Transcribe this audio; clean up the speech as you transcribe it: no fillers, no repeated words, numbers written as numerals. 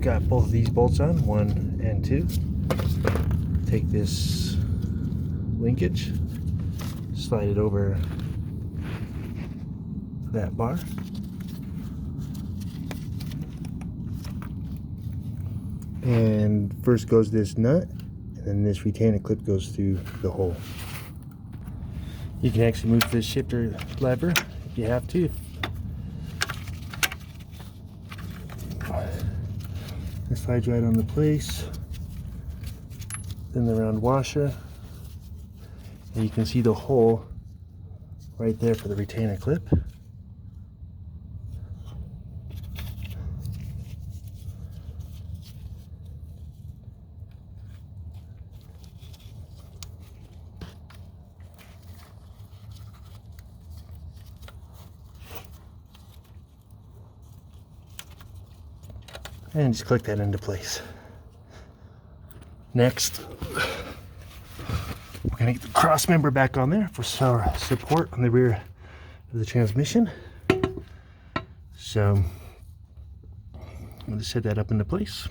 got both of these bolts on, 1 and 2. Take this linkage, slide it over that bar. And first goes this nut, and then this retainer clip goes through the hole. You can actually move this shifter lever if you have to. It slides right on the place. Then the round washer, and you can see the hole right there for the retainer clip. And just click that into place. Next, we're going to get the cross member back on there for support on the rear of the transmission. So I'm going to set that up into place.